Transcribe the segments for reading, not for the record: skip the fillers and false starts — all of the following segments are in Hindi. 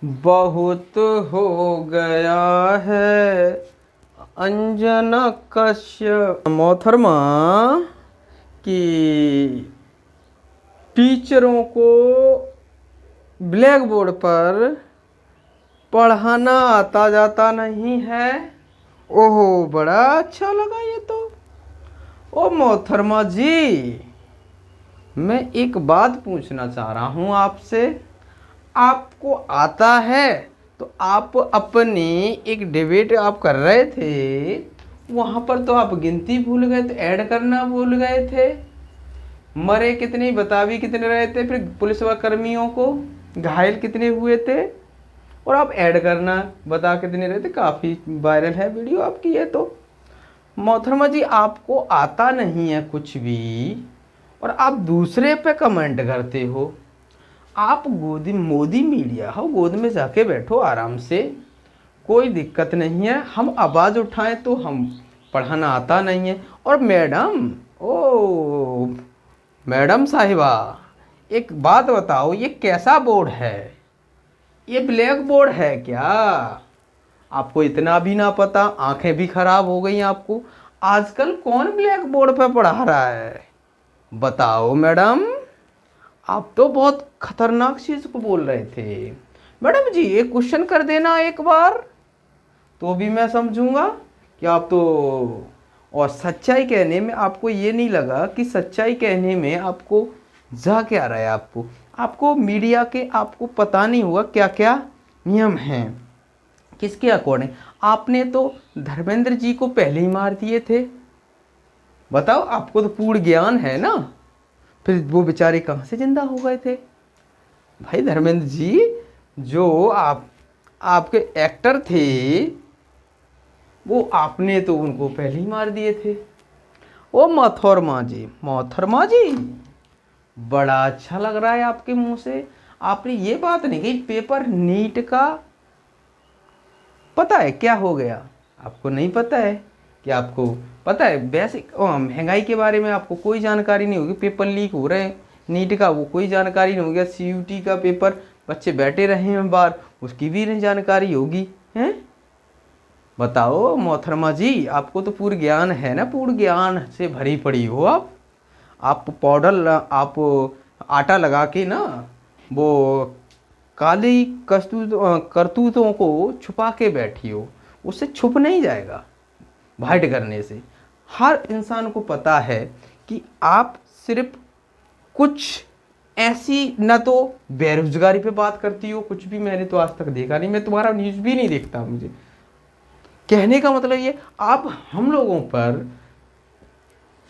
बहुत हो गया है अंजना कश्यप मोहतरमा कि टीचरों को ब्लैक बोर्ड पर पढ़ाना आता जाता नहीं है। ओहो, बड़ा अच्छा लगा ये तो। ओ मोहतरमा जी, मैं एक बात पूछना चाह रहा हूँ आपसे। आपको आता है तो आप अपनी एक डिबेट आप कर रहे थे, वहाँ पर तो आप गिनती भूल गए थे, ऐड करना भूल गए थे। मरे कितने, बता भी कितने रहे थे, फिर पुलिस कर्मियों को घायल कितने हुए थे, और आप ऐड करना बता कितने रहे थे। काफ़ी वायरल है वीडियो आपकी ये तो। मोहतरमा जी, आपको आता नहीं है कुछ भी और आप दूसरे पे कमेंट करते हो। आप गोदी मोदी मीडिया हो, गोद में जाके बैठो आराम से, कोई दिक्कत नहीं है। हम आवाज़ उठाएं तो हम पढ़ाना आता नहीं है। और मैडम, ओ मैडम साहिबा, एक बात बताओ, ये कैसा बोर्ड है? ये ब्लैक बोर्ड है क्या? आपको इतना भी ना पता, आंखें भी खराब हो गई आपको। आजकल कौन ब्लैक बोर्ड पे पढ़ा रहा है? बताओ मैडम, आप तो बहुत खतरनाक चीज को बोल रहे थे। मैडम जी, एक क्वेश्चन कर देना एक बार, तो भी मैं समझूंगा कि आप तो। और सच्चाई कहने में आपको ये नहीं लगा कि सच्चाई कहने में आपको जा क्या रहा है? आपको आपको मीडिया के आपको पता नहीं हुआ क्या क्या नियम हैं, किसके अकॉर्डिंग। आपने तो धर्मेंद्र जी को पहले ही मार दिए थे। बताओ, आपको तो पूर्ण ज्ञान है ना, फिर वो बेचारे कहाँ से जिंदा हो गए थे? भाई धर्मेंद्र जी, जो आपके एक्टर थे, वो आपने तो उनको पहले ही मार दिए थे। ओ मोहतरमा जी, मोहतरमा जी, बड़ा अच्छा लग रहा है आपके मुंह से। आपने ये बात नहीं कही पेपर नीट का पता है क्या हो गया? आपको नहीं पता है कि आपको पता है बेसिक महंगाई के बारे में आपको कोई जानकारी नहीं होगी। पेपर लीक हो रहे हैं नीट का, वो कोई जानकारी नहीं होगी। सीयूटी का पेपर बच्चे बैठे रहे हैं बाहर, उसकी भी नहीं जानकारी होगी हैं? बताओ मोहतरमा जी, आपको तो पूर्ण ज्ञान है ना, पूर्ण ज्ञान से भरी पड़ी हो आप पाउडर, आप आटा लगा के ना, वो काली करतूतों को छुपा के बैठी हो। उससे छुप नहीं जाएगा वाइट करने से। हर इंसान को पता है कि आप सिर्फ कुछ ऐसी न तो बेरोजगारी पे बात करती हो, कुछ भी मैंने तो आज तक देखा नहीं। मैं तुम्हारा न्यूज़ भी नहीं देखता। मुझे कहने का मतलब ये, आप हम लोगों पर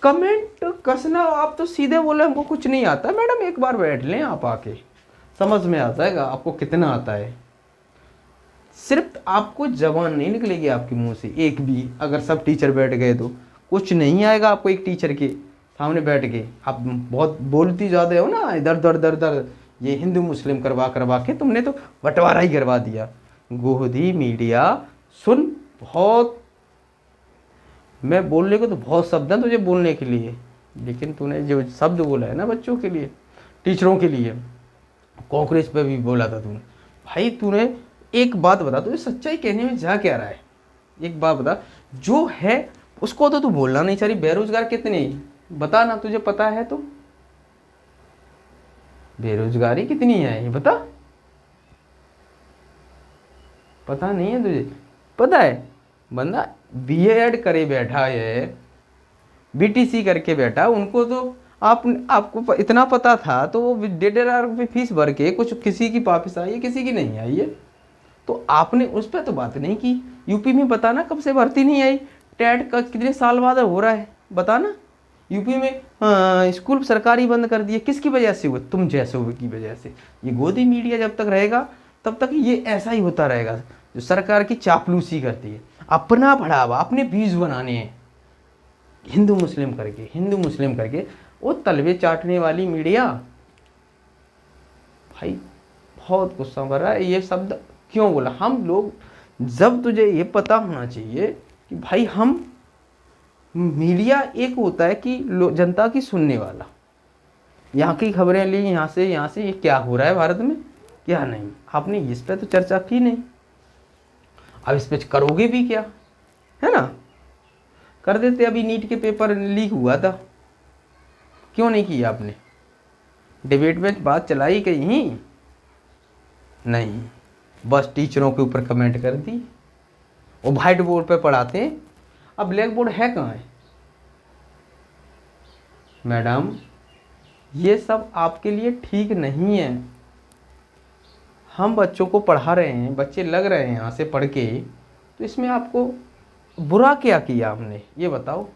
कमेंट कसना, आप तो सीधे बोले हमको कुछ नहीं आता। मैडम एक बार बैठ लें आप आके, समझ में आ जाएगा आपको कितना आता है। सिर्फ आपको जबान नहीं निकलेगी आपके मुंह से एक भी। अगर सब टीचर बैठ गए तो कुछ नहीं आएगा आपको। एक टीचर के सामने बैठ के आप बहुत बोलती ज़्यादा हो ना, इधर दर दर दर, ये हिंदू मुस्लिम करवा करवा के तुमने तो बंटवारा ही करवा दिया। गोदी मीडिया सुन, बहुत मैं बोलने को तो बहुत शब्द हैं तुझे बोलने के लिए, लेकिन तूने जो शब्द बोला है ना बच्चों के लिए, टीचरों के लिए, कांग्रेस पे भी बोला था तूने। भाई तूने एक बात बता, तुझे सच्चाई कहने में जा क्या रहा है? एक बात बता, जो है उसको तो तू बोलना नहीं चाह रही। बेरोजगार कितने बता ना, तुझे पता है तो? बेरोजगारी कितनी है ये बता। पता नहीं है तुझे? पता है, बंदा बीएड करे बैठा है, बीटीसी करके बैठा, उनको तो आपको इतना पता था तो वो 1,500 फीस भर के कुछ किसी की वापिस आई है, किसी की नहीं आई है। तो आपने उस पर तो बात नहीं की। यूपी में बताना कब से भर्ती नहीं आई? टेट का कितने साल बाद हो रहा है बताना। यूपी में स्कूल सरकारी बंद कर दिए, किसकी वजह से हुए? तुम जैसे हुए की वजह से। ये गोदी मीडिया जब तक रहेगा तब तक ये ऐसा ही होता रहेगा, जो सरकार की चापलूसी करती है, अपना बढ़ावा, अपने व्यूज बनाने हैं, हिंदू मुस्लिम करके, हिंदू मुस्लिम करके। वो तलवे चाटने वाली मीडिया, भाई बहुत गुस्सा भर रहा है। ये शब्द क्यों बोला? हम लोग, जब तुझे ये पता होना चाहिए कि भाई हम, मीडिया एक होता है कि जनता की सुनने वाला, यहाँ की खबरें ली, यहाँ से ये क्या हो रहा है भारत में, क्या नहीं, आपने इस पे तो चर्चा की नहीं। अब इस पे करोगे भी क्या, है ना? कर देते, अभी नीट के पेपर लीक हुआ था, क्यों नहीं किया आपने? डिबेट में बात चलाई कहीं नहीं, बस टीचरों के ऊपर कमेंट कर दी। वो व्हाइट बोर्ड पे पढ़ाते हैं, अब ब्लैक बोर्ड है कहाँ है? मैडम ये सब आपके लिए ठीक नहीं है। हम बच्चों को पढ़ा रहे हैं, बच्चे लग रहे हैं यहाँ से पढ़ के, तो इसमें आपको बुरा क्या किया हमने, ये बताओ।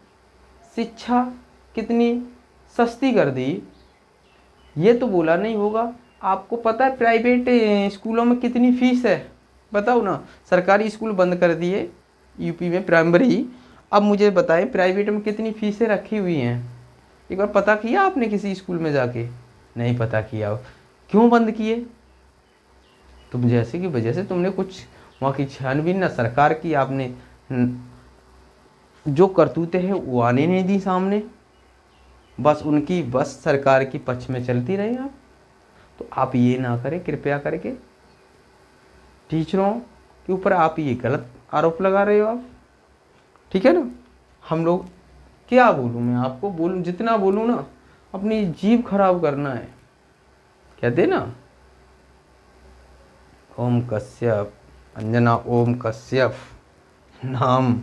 शिक्षा कितनी सस्ती कर दी, ये तो बोला नहीं होगा। आपको पता है प्राइवेट स्कूलों में कितनी फीस है, बताओ ना। सरकारी स्कूल बंद कर दिए यूपी में प्राइमरी, अब मुझे बताएं प्राइवेट में कितनी फीसें रखी हुई हैं। एक बार पता किया आपने किसी स्कूल में जाके? नहीं पता किया। क्यों बंद किए? तुम जैसे की वजह से तुमने कुछ वहाँ की छानबीन ना सरकार की, आपने जो करतूते हैं वो आने नहीं दी सामने, बस उनकी बस सरकार की पक्ष में चलती रहे आप। तो आप ये ना करें कृपया करके, टीचरों के ऊपर आप ये गलत आरोप लगा रहे हो आप, ठीक है ना? हम लोग क्या बोलूँ मैं आपको, बोलूँ जितना बोलूँ ना, अपनी जीभ खराब करना है। कहते ना ओम कश्यप अंजना ओम कश्यप नाम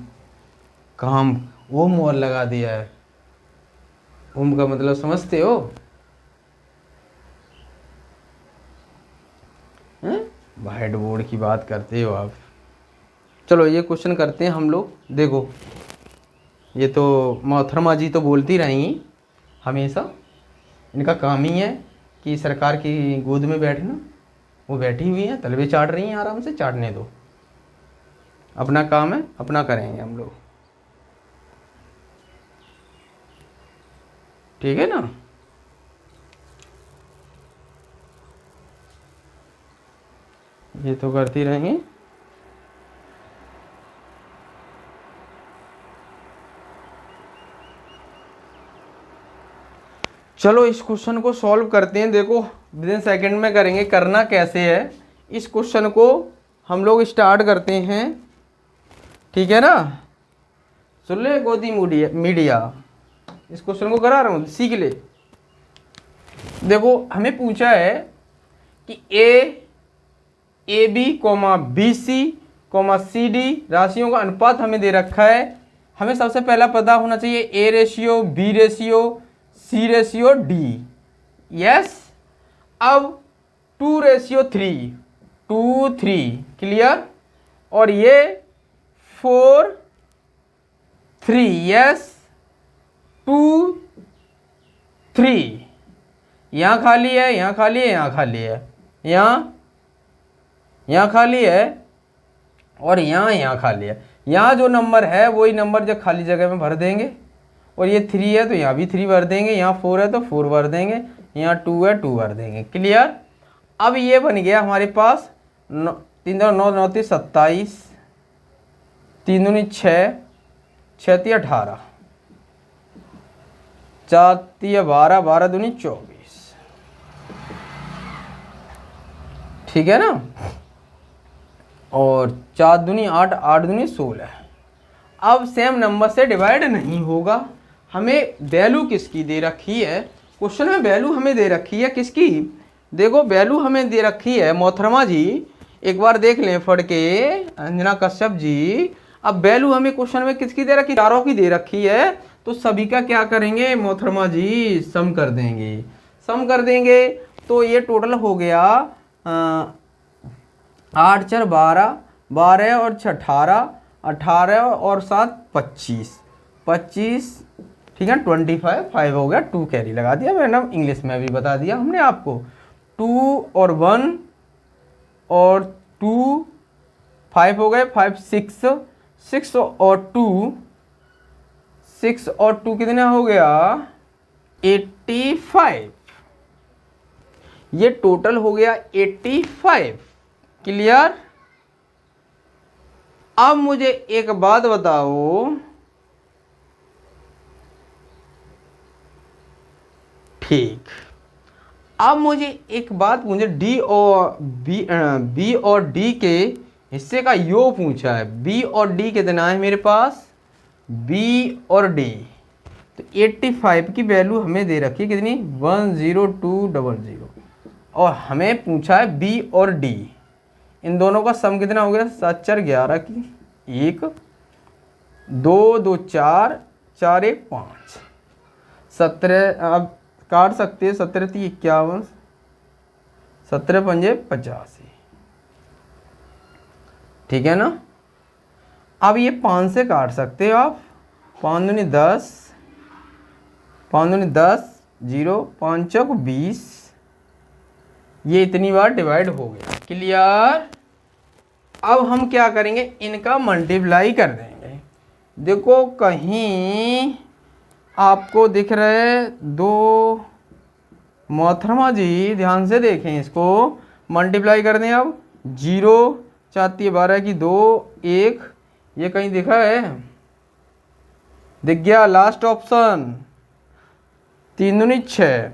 काम ओम और लगा दिया है। ओम का मतलब समझते हो? व्हाइट बोर्ड की बात करते हो आप। चलो ये क्वेश्चन करते हैं हम लोग। देखो ये तो मोहतरमा जी तो बोलती रही हमेशा, इनका काम ही है कि सरकार की गोद में बैठना। वो बैठी हुई हैं, तलवे चाट रही हैं, आराम से चाटने दो, अपना काम है, अपना करेंगे हम लोग, ठीक है ना? ये तो करती रहेंगे। चलो इस क्वेश्चन को सॉल्व करते हैं। देखो विदिन सेकंड में करेंगे। करना कैसे है, इस क्वेश्चन को हम लोग स्टार्ट करते हैं, ठीक है ना? सुन ले गोदी मीडिया, इस क्वेश्चन को करा रहा हूँ, सीख ले। देखो हमें पूछा है कि A B comma B C comma C D राशियों का अनुपात हमें दे रखा है। हमें सबसे पहला पता होना चाहिए A ratio, B ratio, C ratio, D. Yes, अब 2:3, 2:3 क्लियर, और ये 4:3, यस 2:3। यहाँ खाली है, यहाँ खाली है, यहाँ खाली है, यहाँ खाली है, और यहाँ खाली है। यहाँ जो नंबर है वही नंबर जो खाली जगह में भर देंगे, और ये 3 है तो यहाँ भी 3 भर देंगे, यहाँ 4 है तो 4 भर देंगे, यहाँ 2 है 2 भर देंगे, क्लियर। अब ये बन गया हमारे पास 3 2 9 9 3 27, 3 दूनी 6, 6 3 18, 4 3 12, 12 दूनी 24, ठीक है ना? और 4 दूनी 8, 8 दूनी 16। अब सेम नंबर से डिवाइड नहीं होगा। हमें वैल्यू किसकी दे रखी है, क्वेश्चन में वैल्यू हमें दे रखी है किसकी? देखो वैल्यू हमें दे रखी है, मोहतरमा जी एक बार देख लें पढ़ के, अंजना कश्यप जी। अब वैल्यू हमें क्वेश्चन में किसकी दे रखी? चारों की दे रखी है, तो सभी का क्या करेंगे मोहतरमा जी? सम कर देंगे। सम कर देंगे तो ये टोटल हो गया 8 4 12, 12 और 6 18, 18 और 7 25, 25, ठीक है 25, 5 हो गया, 2 कैरी लगा दिया मैंने, इंग्लिश में भी बता दिया हमने आपको। 2 और 1 और 2, 5 हो गए, 5 6, 6 और 2, 6 और 2 कितना हो गया? 85। ये टोटल हो गया 85, क्लियर। अब मुझे एक बात बताओ, ठीक, अब मुझे एक बात पूछे, बी और डी के हिस्से का योग पूछा है। बी और डी कितना है मेरे पास, बी और डी, तो 85 की वैल्यू हमें दे रखी है कितनी, 10200, और हमें पूछा है बी और डी, इन दोनों का सम कितना हो गया, 7 4 11 की 1, 2 2 4, 4 1 5, 17, अब काट सकते हैं, 17 3 51, 17 पंजे 85, ठीक है ना। अब ये 5 से काट सकते हो आप, 5 दूनी 10, 5 दूनी 10, 0 5 चौक 20, ये इतनी बार डिवाइड हो गया, क्लियर। अब हम क्या करेंगे, इनका मल्टीप्लाई कर देंगे। देखो कहीं आपको दिख रहे दो, मोहतरमा जी ध्यान से देखें, इसको मल्टीप्लाई कर दें। अब 0 चाहती है 12 की 2 1, ये कहीं दिखा है, दिख गया, लास्ट ऑप्शन 3 दूनी 6,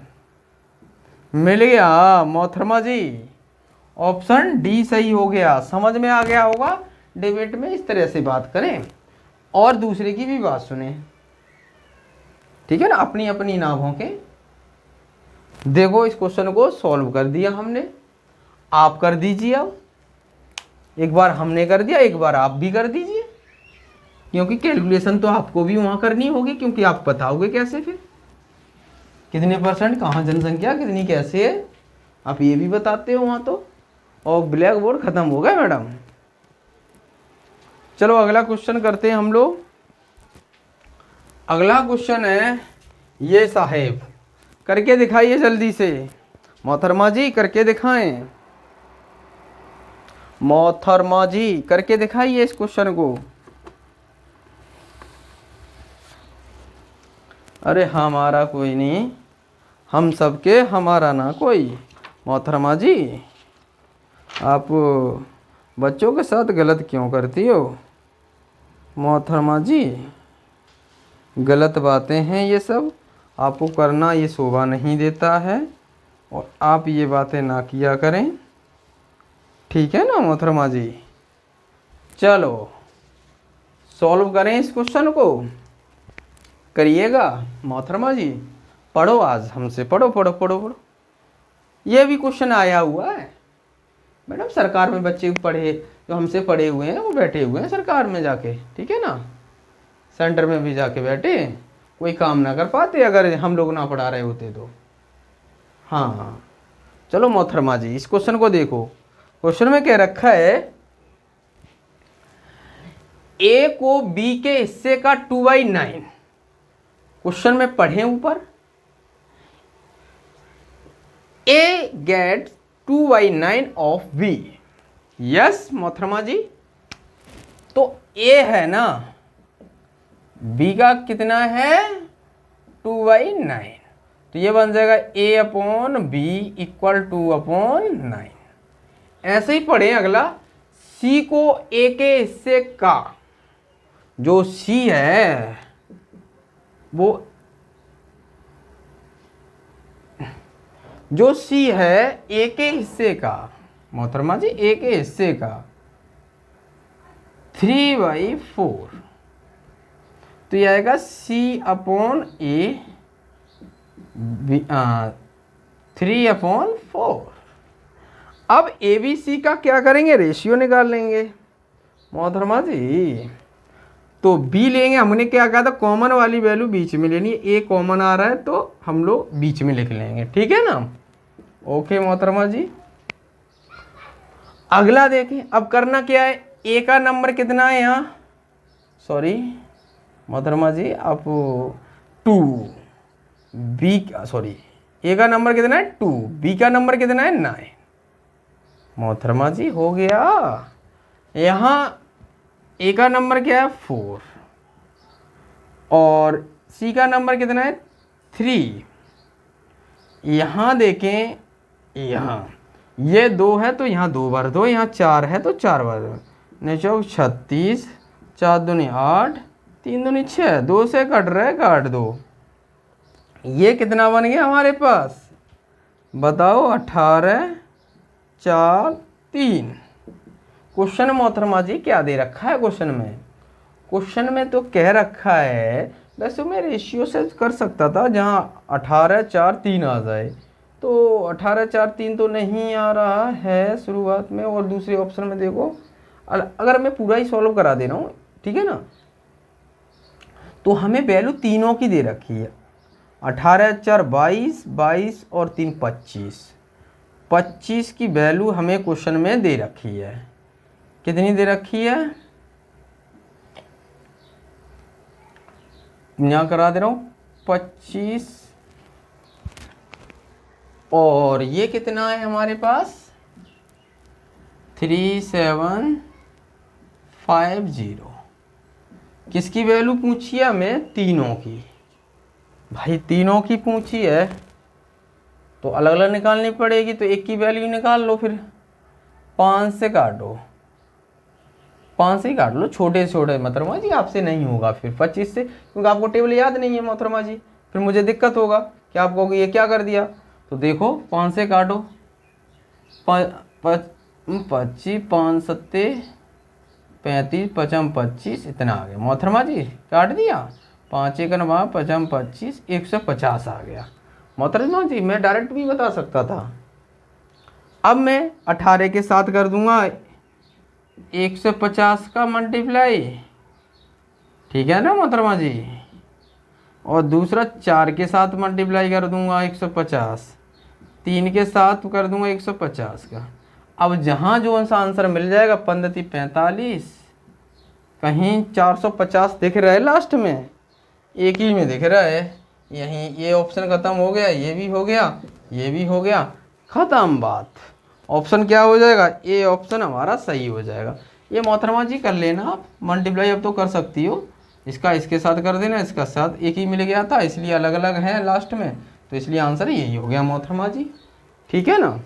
मिल गया मोहतरमा जी, ऑप्शन डी सही हो गया। समझ में आ गया होगा, डिबेट में इस तरह से बात करें और दूसरे की भी बात सुने, ठीक है ना, अपनी अपनी ना भौंके। देखो इस क्वेश्चन को सॉल्व कर दिया हमने, आप कर दीजिए। अब एक बार हमने कर दिया, एक बार आप भी कर दीजिए, क्योंकि कैलकुलेशन तो आपको भी वहां करनी होगी, क्योंकि आप बताओगे कैसे, फिर कितने परसेंट कहाँ जनसंख्या कितनी कैसे है, आप ये भी बताते हो वहां तो। और ब्लैक बोर्ड खत्म हो गया मैडम। चलो अगला क्वेश्चन करते हैं हम लोग। अगला क्वेश्चन है ये साहेब, करके दिखाइए जल्दी से, मोहतरमा जी करके दिखाएं, मोहतरमा जी करके दिखाइए इस क्वेश्चन को। अरे हमारा कोई नहीं, हम सबके हमारा ना कोई। मोहतरमा जी आप बच्चों के साथ गलत क्यों करती हो मोहतरमा जी, गलत बातें हैं ये सब, आपको करना ये शोभा नहीं देता है, और आप ये बातें ना किया करें, ठीक है ना मोहतरमा जी। चलो सॉल्व करें इस क्वेश्चन को, करिएगा मोहतरमा जी, पढ़ो आज हमसे, पढ़ो पढ़ो पढ़ो पढ़ो। ये भी क्वेश्चन आया हुआ है मैडम, सरकार में बच्चे पढ़े जो हमसे पढ़े हुए हैं वो बैठे हुए हैं सरकार में जाके, ठीक है ना, सेंटर में भी जाके बैठे, कोई काम ना कर पाते अगर हम लोग ना पढ़ा रहे होते तो। हाँ चलो मोहतरमा जी इस क्वेश्चन को देखो, क्वेश्चन में क्या रखा है, ए को बी के हिस्से का 2/9, क्वेश्चन में पढ़े ऊपर, ए गेट 2/9 ऑफ बी। यस मोहतरमा जी, तो ए है ना, बी का कितना है 2/9, तो ये बन जाएगा a अपॉन बी इक्वल 2/9। ऐसे ही पढ़े अगला, c को a के हिस्से का, जो c है वो, जो c है a के हिस्से का, मोहतरमा जी a के हिस्से का 3/4, तो ये आएगा c अपॉन a 3/4। अब ए बी सी का क्या करेंगे, रेशियो निकाल लेंगे मोहतरमा जी, तो बी लेंगे, हमने क्या कहा था कॉमन वाली वैल्यू बीच में लेनी है, ए कॉमन आ रहा है तो हम लोग बीच में लिख लेंगे, ठीक है ना। ओके मोहतरमा जी, अगला देखें, अब करना क्या है, ए का नंबर कितना है यहाँ, सॉरी मोहतरमा जी आप 2, बी सॉरी ए का नंबर कितना है 2, बी का नंबर कितना है 9, मोहतरमा जी हो गया। यहाँ ए का नंबर क्या है 4 और सी का नंबर कितना है 3। यहाँ देखें, यहाँ ये 2 है तो यहाँ 2 बार 2, यहाँ 4 है तो 4 बार 2, 36, 4 दूनी 8, 3 दूनी 6, 2 से कट रहा है, काट दो, ये कितना बन गया हमारे पास बताओ 18 4 3। क्वेश्चन मोहतरमा जी क्या दे रखा है क्वेश्चन में? क्वेश्चन में तो कह रखा है, वैसे मैं रेशियो से कर सकता था जहाँ 18 4 3 आ जाए, तो 18 4 3 तो नहीं आ रहा है शुरुआत में। और दूसरे ऑप्शन में देखो, अगर मैं पूरा ही सॉल्व करा दे रहा हूँ, ठीक है ना, तो हमें वैल्यू तीनों की दे रखी है। 18 4 22, 22 और 3 25। 25 की वैल्यू हमें क्वेश्चन में दे रखी है। कितनी दे रखी है? यहाँ करा दे रहा हूँ 25, और ये कितना है हमारे पास? 3750। किसकी वैल्यू पूछी है हमें? तीनों की। भाई तीनों की पूछी है तो अलग अलग निकालनी पड़ेगी, तो एक की वैल्यू निकाल लो फिर। 5 से काटो, 5 से ही काट लो, छोटे छोटे मोहतरमा जी, आपसे नहीं होगा फिर 25 से, क्योंकि आपको टेबल याद नहीं है मोहतरमा जी, फिर मुझे दिक्कत होगा कि आप कहोगे ये क्या कर दिया। तो देखो 5 से काटो, 25, 5 सत्ते 35, 55 25, इतना आ गया मोहतरमा जी, काट दिया। 5 1 9 55 25, 150 आ गया मोहतरमा जी। मैं डायरेक्ट भी बता सकता था। अब मैं 18 के साथ कर दूंगा 150 का मल्टीप्लाई, ठीक है ना मोहतरमा जी, और दूसरा 4 के साथ मल्टीप्लाई कर दूंगा 150, 3 के साथ कर दूंगा 150 का। अब जहाँ जो सा आंसर मिल जाएगा, 15 3 45, कहीं 450 दिख रहा है लास्ट में, एक ही में दिख रहा है। यहीं ये ऑप्शन ख़त्म हो गया, ये भी हो गया, ये भी हो गया, ख़त्म बात। ऑप्शन क्या हो जाएगा? ए ऑप्शन हमारा सही हो जाएगा। ये मोहतरमा जी कर लेना आप मल्टीप्लाई, अब तो कर सकती हो, इसका इसके साथ कर देना, इसका साथ एक ही मिल गया था, इसलिए अलग अलग है लास्ट में, तो इसलिए आंसर यही हो गया मोहतरमा जी, ठीक है ना।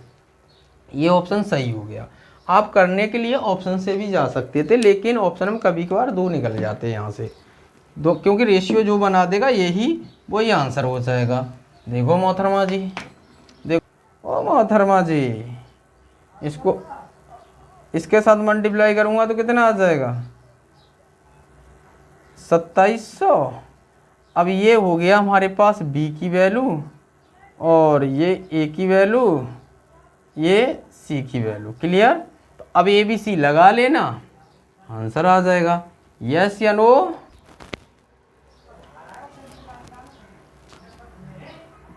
ये ऑप्शन सही हो गया। आप करने के लिए ऑप्शन से भी जा सकते थे, लेकिन ऑप्शन में कभी कभार 2 निकल जाते हैं यहाँ से, 2, क्योंकि रेशियो जो बना देगा यही वही आंसर हो जाएगा। देखो मोहतरमा जी, देखो ओ मोहतरमा जी, इसको इसके साथ मल्टीप्लाई करूँगा तो कितना आ जाएगा? 2700। अब ये हो गया हमारे पास b की वैल्यू, और ये a की वैल्यू, ये c की वैल्यू। क्लियर? तो अब a b c लगा लेना, आंसर आ जाएगा। यस या नो?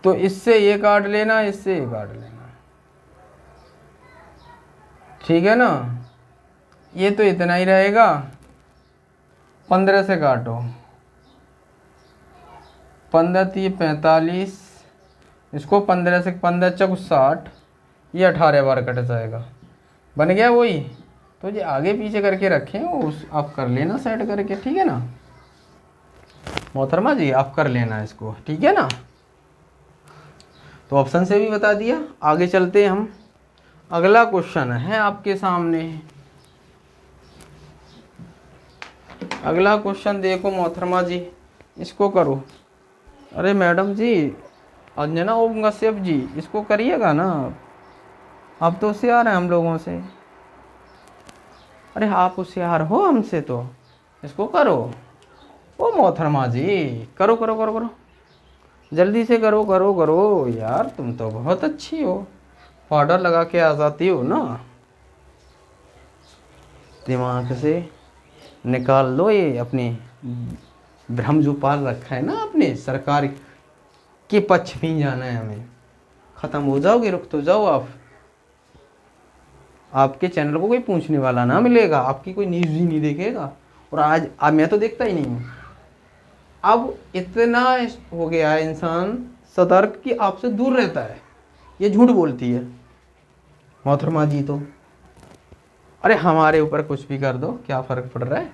तो इससे ये काट लेना, इससे ये काट लेना, ठीक है ना। ये तो इतना ही रहेगा। 15 से काटो, 15 3 45, इसको 15 से 15 चौक 60, ये 18 बार कट जाएगा, बन गया वही। तो ये आगे पीछे करके रखें, उस आप कर लेना सेट करके, ठीक है ना मोहतरमा जी, आप कर लेना इसको, ठीक है ना। तो ऑप्शन से भी बता दिया। आगे चलते हैं हम, अगला क्वेश्चन है आपके सामने। अगला क्वेश्चन देखो मोहतरमा जी, इसको करो। अरे मैडम जी, अंजना ओम कश्यप जी, इसको करिएगा ना, आप तो होशियार हैं हम लोगों से। अरे आप होशियार हो हमसे, तो इसको करो। ओ मोहतरमा जी, करो करो करो करो, जल्दी से करो करो करो यार, तुम तो बहुत अच्छी हो, पाउडर लगा के आ जाती हो ना। दिमाग से निकाल दो ये अपने भ्रम जो पाल रखा है ना, अपने सरकार के पक्ष में जाना है हमें। ख़त्म हो जाओगे, रुक तो जाओ आप। आपके चैनल को कोई पूछने वाला ना मिलेगा, आपकी कोई न्यूज़ ही नहीं देखेगा। और आज मैं तो देखता ही नहीं हूँ। अब इतना हो गया है इंसान सतर्क कि आपसे दूर रहता है। ये झूठ बोलती है मोहतरमा जी तो। अरे हमारे ऊपर कुछ भी कर दो, क्या फ़र्क पड़ रहा है?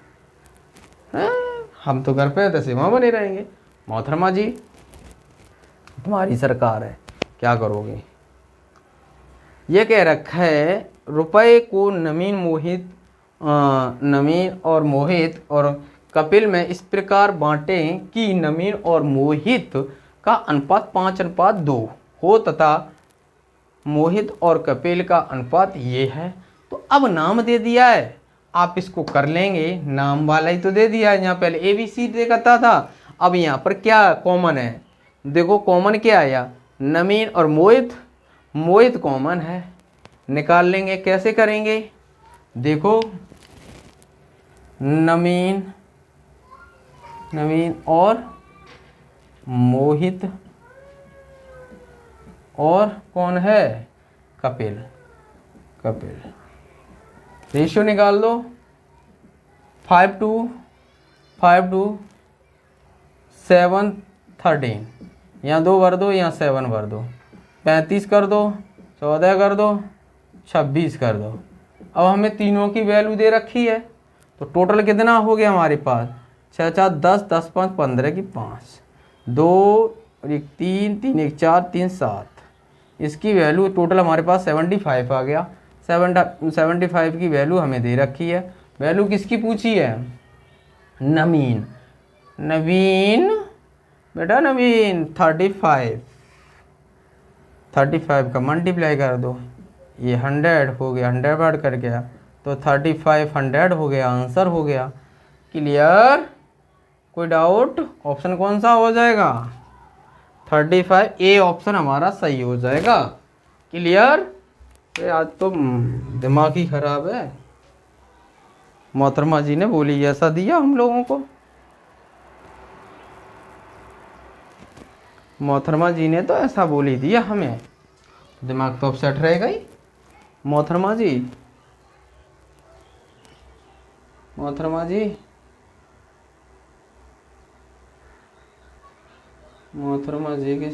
हम तो घर पे तैसे वहाँ बने रहेंगे। मोहतरमा जी, तुम्हारी सरकार है, क्या करोगे? ये कह रखा है, रुपए को नवीन और मोहित और कपिल में इस प्रकार बांटें कि नवीन और मोहित का अनुपात 5:2 हो तथा मोहित और कपिल का अनुपात ये है। तो अब नाम दे दिया है, आप इसको कर लेंगे, नाम वाला ही तो दे दिया है। यहाँ पहले ABC देखता था, अब यहाँ पर क्या कॉमन है, देखो कॉमन क्या आया, नवीन और मोहित। मोहित कॉमन है, निकाल लेंगे। कैसे करेंगे, देखो नवीन और मोहित और कौन है, कपिल। रेशियो निकाल दो, 5 to 7 13, यहाँ 2 भर दो, यहाँ 7 भर दो, 35 कर दो, 14 कर दो, 26 कर दो। अब हमें तीनों की वैल्यू दे रखी है, तो टोटल कितना हो गया हमारे पास, 6 4 10, 10 5 15 की 5, 2 और 1 3, 3 1 4, 3 7, इसकी वैल्यू टोटल हमारे पास 75 आ गया। 75 की वैल्यू हमें दे रखी है। वैल्यू किसकी पूछी है, नवीन बेटा, नवीन 35 का मल्टीप्लाई कर दो, ये 100 हो गया, 100 बढ़ कर गया तो 35 100 हो गया, आंसर हो गया। क्लियर, कोई डाउट, ऑप्शन कौन सा हो जाएगा, 35, ए ऑप्शन हमारा सही हो जाएगा। क्लियर, आज तो दिमाग ही खराब है, मोहतरमा जी ने बोली ऐसा दिया हम लोगों को, मोहतरमा जी ने तो ऐसा बोली दिया हमें, दिमाग तो अपसेट रहेगा ही। मोहतरमा जी के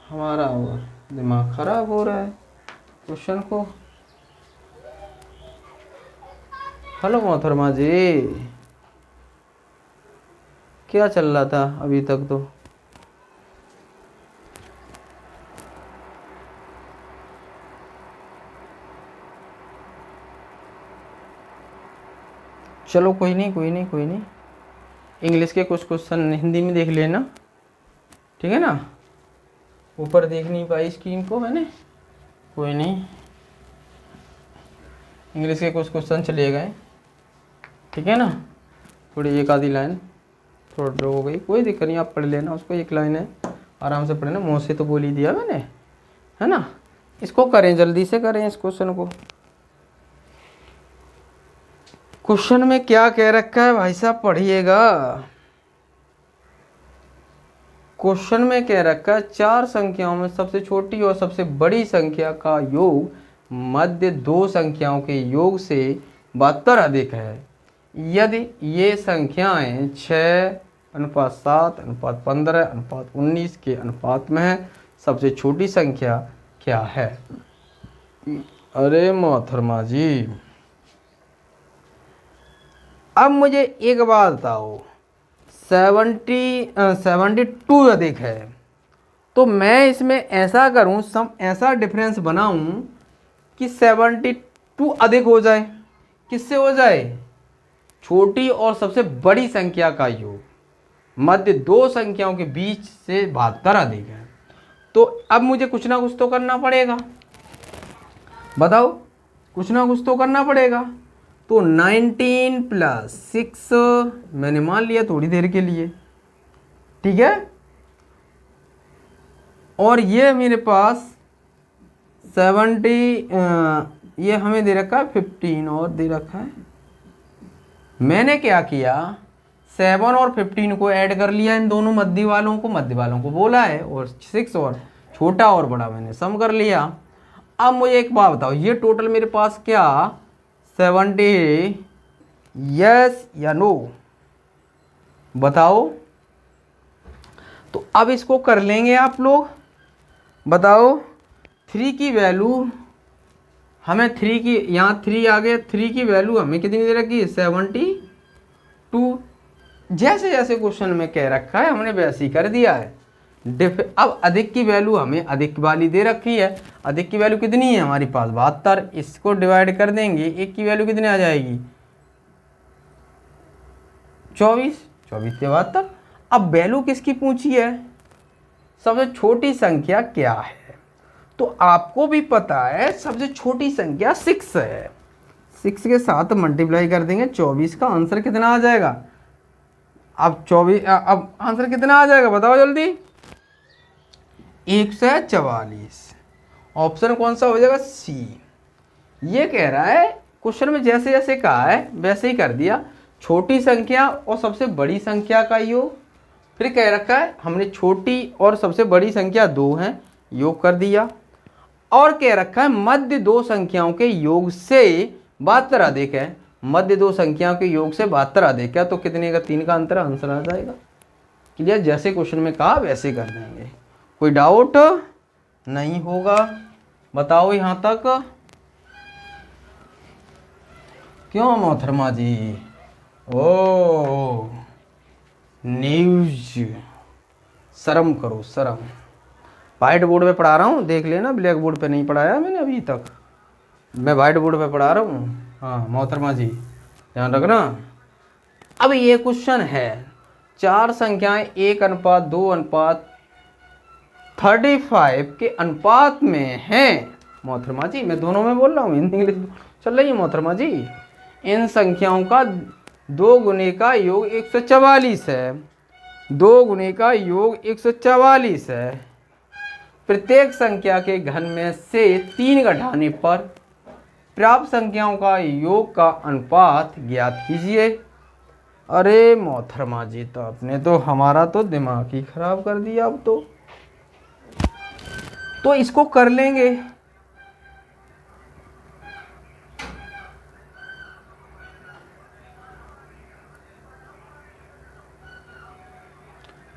हमारा और दिमाग खराब हो रहा है क्वेश्चन को। हेलो मोहतरमा जी, क्या चल रहा था अभी तक तो, चलो कोई नहीं, इंग्लिश के कुछ क्वेश्चन हिंदी में देख लेना, ठीक है ना। ऊपर देख नहीं पाई स्क्रीन को मैंने, कोई नहीं, इंग्लिश के कुछ क्वेश्चन चले गए, ठीक है ना। थोड़ी एक आधी लाइन थोड़ा हो गई, कोई दिक्कत नहीं, आप पढ़ लेना उसको, एक लाइन है, आराम से पढ़ना, मुँह से तो बोल ही दिया मैंने, है ना। इसको करें, जल्दी से करें इस क्वेश्चन को। क्वेश्चन में क्या कह रखा है भाई साहब, पढ़िएगा। क्वेश्चन में कह रखा है 4 संख्याओं में सबसे छोटी और सबसे बड़ी संख्या का योग मध्य 2 संख्याओं के योग से 72 अधिक है। यदि ये संख्याएं 6:7:15:19 के अनुपात में है, सबसे छोटी संख्या क्या है। अरे मोहतरमा जी, अब मुझे एक बात बताओ, 72 अधिक है, तो मैं इसमें ऐसा करूं, ऐसा डिफरेंस बनाऊं कि 72 अधिक हो जाए। किससे हो जाए, छोटी और सबसे बड़ी संख्या का योग मध्य 2 संख्याओं के बीच से 72 अधिक है। तो अब मुझे कुछ ना कुछ तो करना पड़ेगा, बताओ, कुछ ना कुछ तो करना पड़ेगा। तो 19 + 6 मैंने मान लिया थोड़ी देर के लिए, ठीक है। और ये मेरे पास 70, ये हमें दे रखा है 15 और दे रखा है। मैंने क्या किया, 7 और 15 को ऐड कर लिया, इन दोनों मध्य वालों को बोला है, और 6 और छोटा और बड़ा मैंने सम कर लिया। अब मुझे एक बात बताओ, ये टोटल मेरे पास क्या 70, यस या नो, बताओ। तो अब इसको कर लेंगे आप लोग, बताओ। 3 की वैल्यू हमें 3 की, यहाँ 3 आ गया, 3 की वैल्यू हमें कितनी दे रखी है 72। जैसे जैसे क्वेश्चन में कह रखा है हमने वैसे ही कर दिया है। अब अधिक की वैल्यू हमें अधिक वाली दे रखी है, अधिक की वैल्यू कितनी है हमारे पास 72, इसको डिवाइड कर देंगे, एक की वैल्यू कितनी आ जाएगी 24 से 72। अब वैल्यू किसकी पूछी है, सबसे छोटी संख्या क्या है। तो आपको भी पता है सबसे छोटी संख्या 6 है। 6 के साथ मल्टीप्लाई कर देंगे 24 का आंसर कितना आ जाएगा। अब 24 अब आंसर कितना आ जाएगा बताओ जल्दी। 144। ऑप्शन कौन सा हो जाएगा? सी। ये कह रहा है क्वेश्चन में जैसे जैसे कहा है वैसे ही कर दिया। छोटी संख्या और सबसे बड़ी संख्या का योग। फिर कह रखा है हमने छोटी और सबसे बड़ी संख्या 2 हैं, योग कर दिया। और कह रखा है मध्य दो संख्याओं के योग से 72 अधिक है। मध्य दो संख्याओं के योग से 72 अधिक है तो कितने का? 3 का अंतर, आंसर आ जाएगा। क्लियर? जैसे क्वेश्चन में कहा वैसे कर देंगे। कोई डाउट नहीं होगा? बताओ यहाँ तक। क्यों मोहतरमा जी? ओ न्यूज, शर्म करो शर्म। वाइट बोर्ड पे पढ़ा रहा हूँ, देख लेना, ब्लैक बोर्ड पे नहीं पढ़ाया मैंने अभी तक, मैं वाइट बोर्ड पे पढ़ा रहा हूँ। हाँ मोहतरमा जी ध्यान रखना। अब ये क्वेश्चन है 4 संख्याएं 1:2:35 के अनुपात में हैं। मोहतरमा जी मैं दोनों में बोल रहा हूँ, हिंदी इंग्लिश चल रही है मोहतरमा जी। इन संख्याओं का 2 गुने का योग 144 है। 2 गुने का योग 144 है। प्रत्येक संख्या के घन में से 3 घटाने पर प्राप्त संख्याओं का योग का अनुपात ज्ञात कीजिए। अरे मोहतरमा जी तो आपने तो हमारा तो दिमाग ही खराब कर दिया। अब तो इसको कर लेंगे।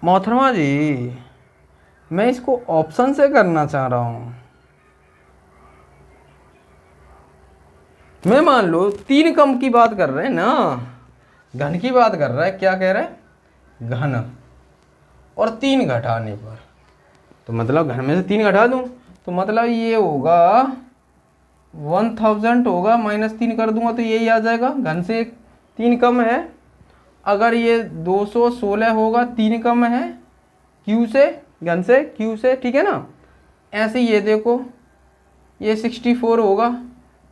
मोहतरमा जी मैं इसको ऑप्शन से करना चाह रहा हूं। मैं मान लो 3 कम की बात कर रहे हैं ना, घन की बात कर रहा है। क्या कह रहा है? घन और 3 घटाने पर, तो मतलब घन में से 3 घटा दूं तो मतलब ये होगा 1000 होगा, -3 कर दूंगा तो यही आ जाएगा। घन से 3 कम है। अगर ये 216 होगा, 3 कम है क्यू से, घन से क्यू से, ठीक है ना। ऐसे ये देखो ये 64 होगा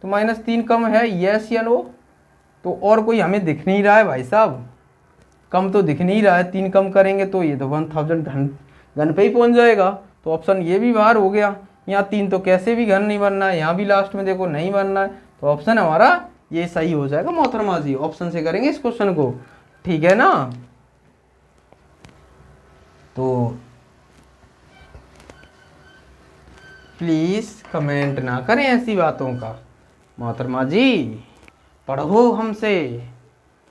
तो -3 कम है, यस या नो। तो और कोई हमें दिख नहीं रहा है भाई साहब, कम तो दिख नहीं रहा है। 3 कम करेंगे तो ये तो 1000 घन पे ही पहुंच जाएगा। तो ऑप्शन ये भी बाहर हो गया। यहाँ 3 तो कैसे भी घन नहीं बनना है, यहाँ भी लास्ट में देखो नहीं बनना है। तो ऑप्शन हमारा ये सही हो जाएगा मोहतरमा जी। ऑप्शन से करेंगे इस क्वेश्चन को, ठीक है ना। तो प्लीज कमेंट ना करें ऐसी बातों का। मोहतरमा जी पढ़ो हमसे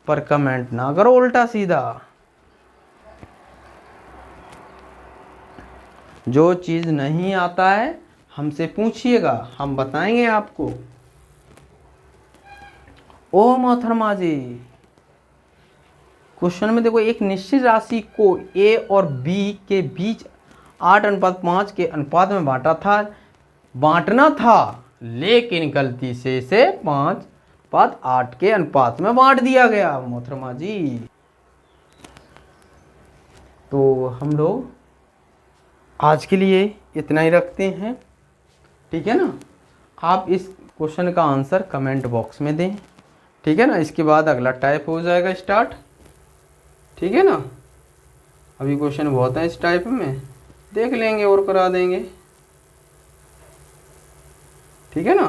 पर कमेंट ना करो उल्टा सीधा। जो चीज नहीं आता है हमसे पूछिएगा, हम बताएंगे आपको। ओ मोहतरमा जी क्वेश्चन में देखो एक निश्चित राशि को ए और बी के बीच 8:5 के अनुपात में बांटना था लेकिन गलती से इसे 5:8 के अनुपात में बांट दिया गया मोहतरमा जी। तो हम लोग आज के लिए इतना ही रखते हैं, ठीक है ना। आप इस क्वेश्चन का आंसर कमेंट बॉक्स में दें, ठीक है ना। इसके बाद अगला टाइप हो जाएगा स्टार्ट, ठीक है ना। अभी क्वेश्चन बहुत है इस टाइप में, देख लेंगे और करा देंगे, ठीक है ना।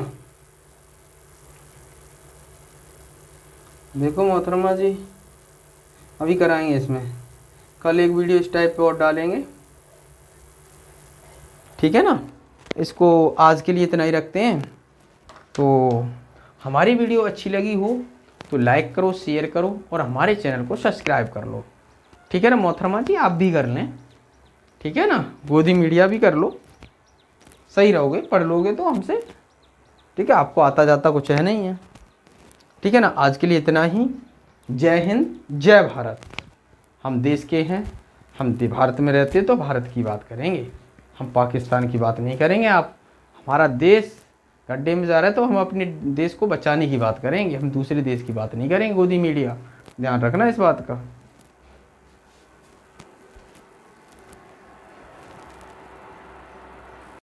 देखो मोहतरमा जी अभी कराएंगे इसमें, कल एक वीडियो इस टाइप पे और डालेंगे, ठीक है ना। इसको आज के लिए इतना ही रखते हैं। तो हमारी वीडियो अच्छी लगी हो तो लाइक करो, शेयर करो और हमारे चैनल को सब्सक्राइब कर लो, ठीक है ना। मोहतरमा जी आप भी कर लें, ठीक है ना। गोदी मीडिया भी कर लो, सही रहोगे, पढ़ लोगे तो हमसे, ठीक है। आपको आता जाता कुछ है नहीं है, ठीक है ना। आज के लिए इतना ही। जय हिंद, जय भारत। हम देश के हैं, हम भारत में रहते तो भारत की बात करेंगे, हम पाकिस्तान की बात नहीं करेंगे। आप हमारा देश गड्ढे में जा रहा है तो हम अपने देश को बचाने की बात करेंगे, हम दूसरे देश की बात नहीं करेंगे। गोदी मीडिया ध्यान रखना इस बात का।